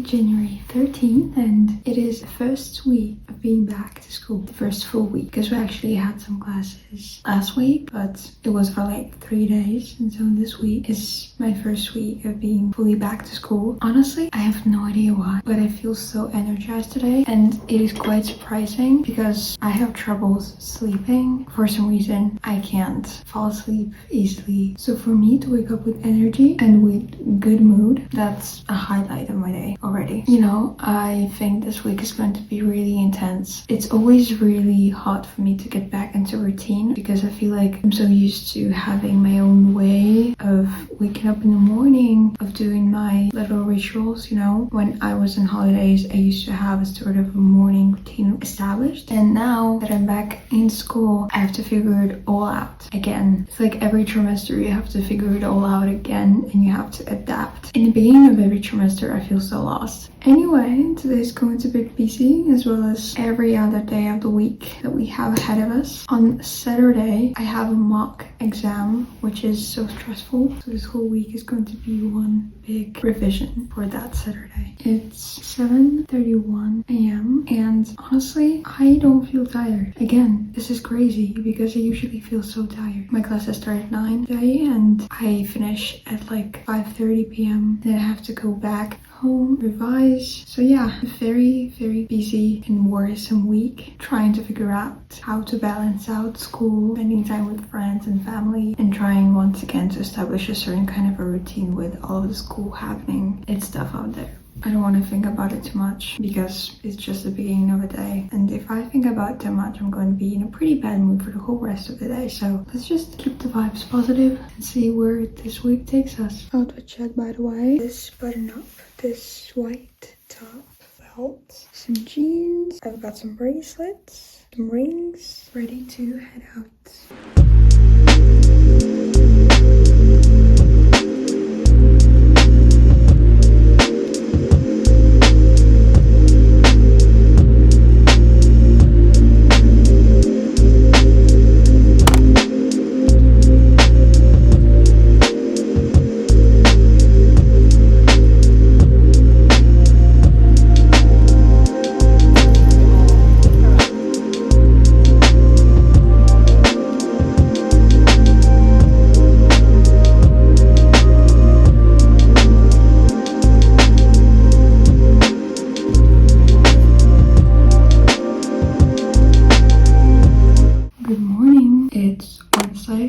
January 13th and it is the first week of being back to school. The first full week, because we actually had some classes last week, but it was for like 3 days. And so this week is my first week of being fully back to school. Honestly, I have no idea why, but I feel so energized today. And it is quite surprising because I have troubles sleeping. For some reason, I can't fall asleep easily. So for me to wake up with energy and with good mood, that's a highlight of my day already. You know, I think this week is going to be really intense. It's always really hard for me to get back into routine because I feel like I'm so used to having my own way of waking up in the morning, of doing my little rituals, you know. When I was on holidays, I used to have a sort of a morning routine established. And now that I'm back in school, I have to figure it all out again. It's like every trimester you have to figure it all out again and you have to adapt. In the beginning of every trimester, I feel so lost. Anyway, today's going to be busy as well as every other day of the week that we have ahead of us. On Saturday, I have a mock exam, which is so stressful. So this whole week is going to be one big revision for that Saturday. It's 7:31 a.m. and honestly, I don't feel tired. Again, this is crazy because I usually feel so tired. My classes start at 9 today and I finish at like 5:30 p.m. Then I have to go back home, revise. So yeah, a very busy and worrisome week trying to figure out how to balance out school, spending time with friends and family, and trying once again to establish a certain kind of a routine with all of the school happening and stuff out there. I don't want to think about it too much because it's just the beginning of a day, and if I think about it too much, I'm going to be in a pretty bad mood for the whole rest of the day. So let's just keep the vibes positive and see where this week takes us. Outfit check, by the way. This button up, this white top, belt, some jeans. I've got some bracelets, some rings, ready to head out.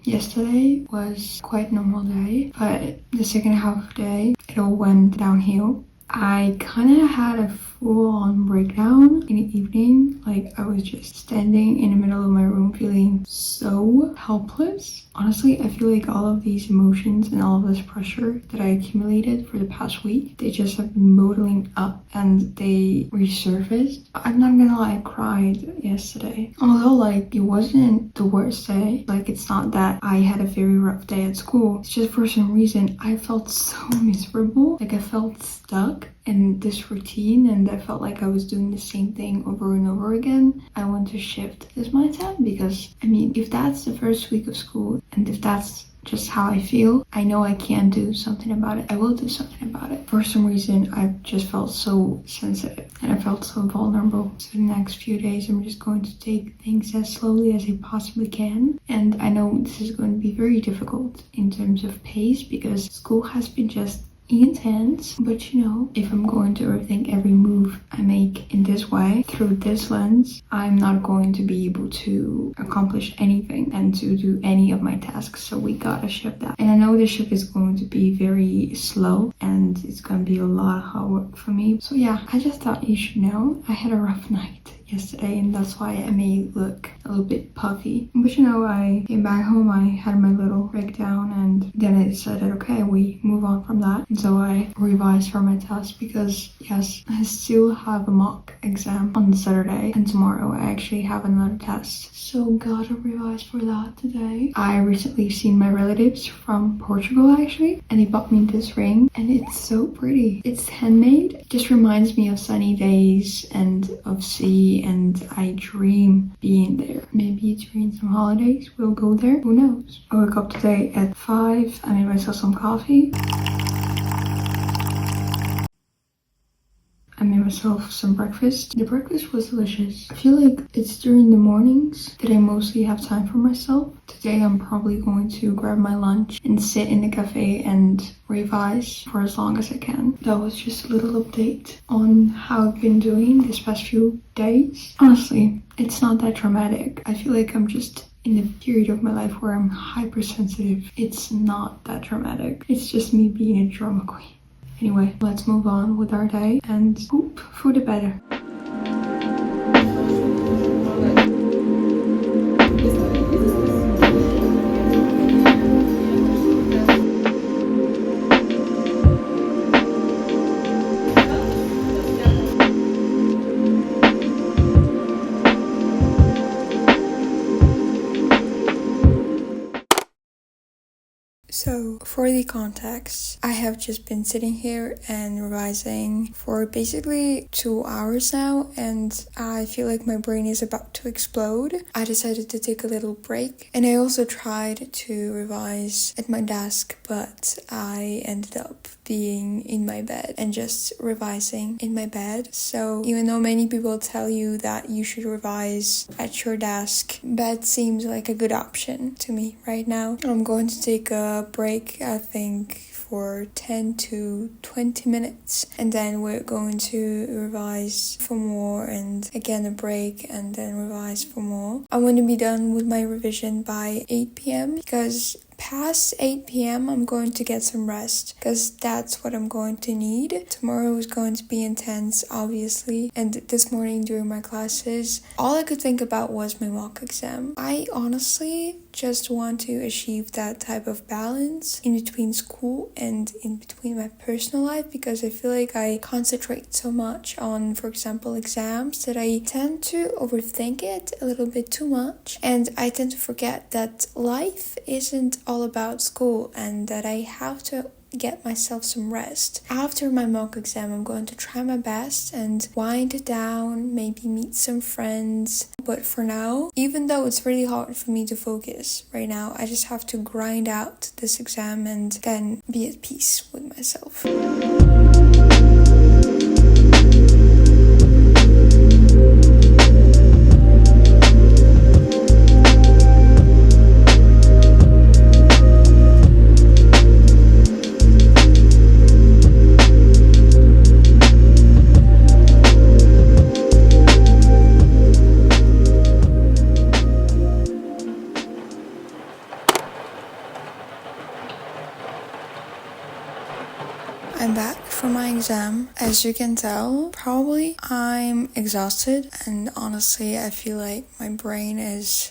Yesterday was quite a normal day, but the second half of the day, it all went downhill. I kind of had a full-on breakdown in the evening. Like, I was just standing in the middle of my room feeling so helpless. Honestly, I feel like all of these emotions and all of this pressure that I accumulated for the past week, they just have been modeling up and they resurfaced. I'm not gonna lie, I cried yesterday. Although, like, it wasn't the worst day. Like, it's not that I had a very rough day at school. It's just for some reason, I felt so miserable. Like, I felt stuck in this routine and I felt like I was doing the same thing over and over again. I want to shift this mindset because, I mean, if that's the first week of school and if that's just how I feel, I know I can do something about it. I will do something about it. For some reason, I just felt so sensitive and I felt so vulnerable. So the next few days, I'm just going to take things as slowly as I possibly can. And I know this is going to be very difficult in terms of pace because school has been just intense, but you know, if I'm going to overthink every move I make in this way, through this lens, I'm not going to be able to accomplish anything and to do any of my tasks. So we gotta shift that. And I know the shift is going to be very slow and it's going to be a lot of hard work for me. So yeah, I just thought you should know I had a rough night yesterday and that's why I may look a little bit puffy. But you know, I came back home, I had my little breakdown and then I decided, okay, we move on from that. And so I revised for my test because yes, I still have a mock exam on Saturday and tomorrow I actually have another test. So gotta revise for that today. I recently seen my relatives from Portugal actually and they bought me this ring and it's so pretty. It's handmade. It just reminds me of sunny days and of sea and I dream being there. Maybe during some holidays we'll go there. Who knows? I woke up today at 5. I made myself some coffee. I made myself some breakfast. The breakfast was delicious. I feel like it's during the mornings that I mostly have time for myself. Today I'm probably going to grab my lunch and sit in the cafe and revise for as long as I can. That was just a little update on how I've been doing this past few days. Honestly, it's not that dramatic. I feel like I'm just in the period of my life where I'm hypersensitive. It's not that dramatic. It's just me being a drama queen. Anyway, let's move on with our day and hope for the better. So, for the context, I have just been sitting here and revising for basically 2 hours now, and I feel like my brain is about to explode. I decided to take a little break, and I also tried to revise at my desk, but I ended up being in my bed and just revising in my bed. So, even though many people tell you that you should revise at your desk, bed seems like a good option to me right now. I'm going to take a break, I think, for 10 to 20 minutes, and then we're going to revise for more, and again a break, and then revise for more. I want to be done with my revision by 8 p.m. because past 8 p.m. I'm going to get some rest, because that's what I'm going to need. Tomorrow is going to be intense, obviously, and this morning during my classes, all I could think about was my mock exam. I honestly just want to achieve that type of balance in between school and in between my personal life, because I feel like I concentrate so much on, for example, exams, that I tend to overthink it a little bit too much, and I tend to forget that life isn't all about school and that I have to get myself some rest. After my mock exam, I'm going to try my best and wind down, maybe meet some friends. But for now, even though it's really hard for me to focus right now, I just have to grind out this exam and then be at peace with myself. I'm back from my exam. As you can tell, probably I'm exhausted, and honestly, I feel like my brain is...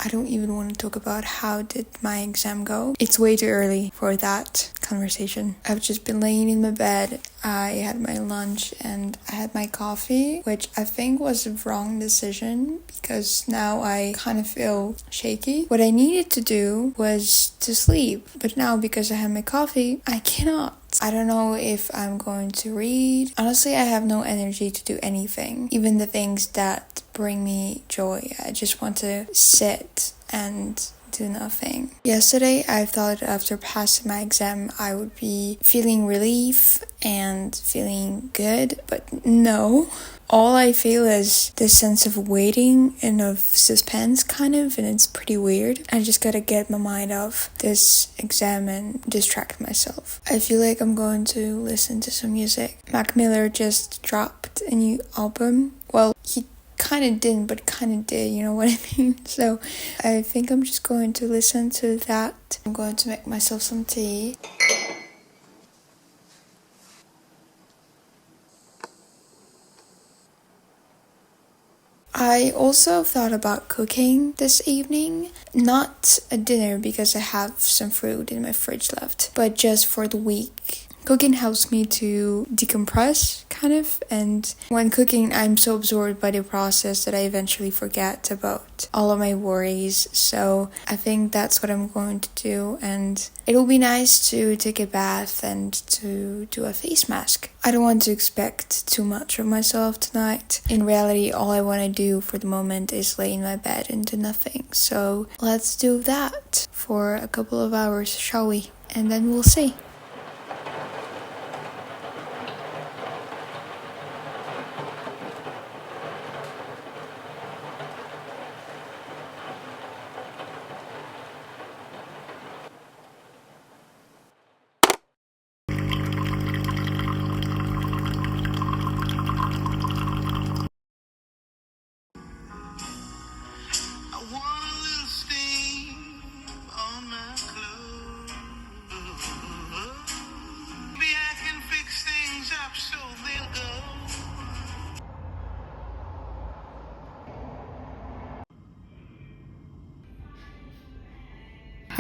I don't even want to talk about how did my exam go. It's way too early for that conversation. I've just been laying in my bed. I had my lunch and I had my coffee, which I think was a wrong decision because now I kind of feel shaky. What I needed to do was to sleep, but now because I had my coffee, I cannot. I don't know if I'm going to read. Honestly, I have no energy to do anything, even the things that bring me joy. I just want to sit and do nothing. Yesterday, I thought after passing my exam, I would be feeling relief and feeling good, but no. All I feel is this sense of waiting and of suspense, kind of, and it's pretty weird. I just gotta get my mind off this exam and distract myself. I feel like I'm going to listen to some music. Mac Miller just dropped a new album. Well, he kind of didn't, but kind of did, you know what I mean? So I think I'm just going to listen to that. I'm going to make myself some tea. I also thought about cooking this evening. Not a dinner because I have some fruit in my fridge left, but just for the week. Cooking helps me to decompress, kind of, and when cooking, I'm so absorbed by the process that I eventually forget about all of my worries. So I think that's what I'm going to do, and it'll be nice to take a bath and to do a face mask. I don't want to expect too much of myself tonight. In reality, all I want to do for the moment is lay in my bed and do nothing. So let's do that for a couple of hours, shall we? And then we'll see.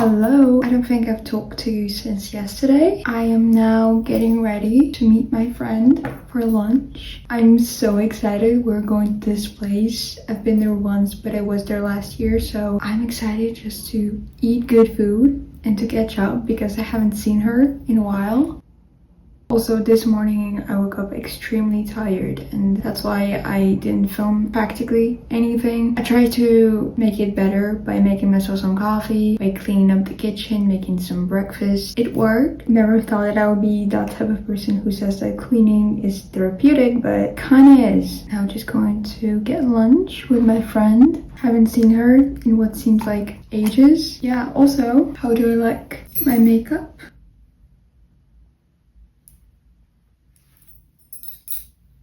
Hello, I don't think I've talked to you since yesterday. I am now getting ready to meet my friend for lunch. I'm so excited. We're going to this place. I've been there once, but I was there last year, so I'm excited just to eat good food and to catch up because I haven't seen her in a while. Also, this morning I woke up extremely tired and that's why I didn't film practically anything. I tried to make it better by making myself some coffee, by cleaning up the kitchen, making some breakfast. It worked. Never thought that I would be that type of person who says that cleaning is therapeutic, but kinda is. Now just going to get lunch with my friend. Haven't seen her in what seems like ages. Yeah, also, how do I like my makeup?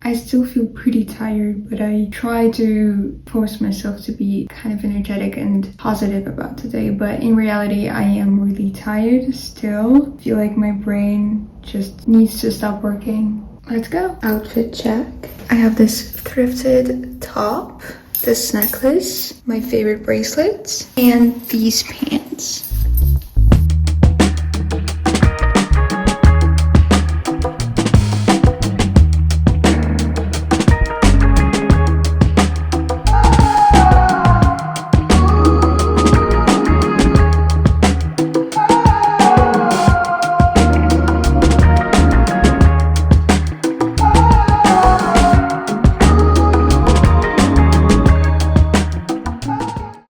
I still feel pretty tired, but I try to force myself to be kind of energetic and positive about today. But in reality, I am really tired still. I feel like my brain just needs to stop working. Let's go. Outfit check. I have this thrifted top, this necklace, my favorite bracelets, and these pants.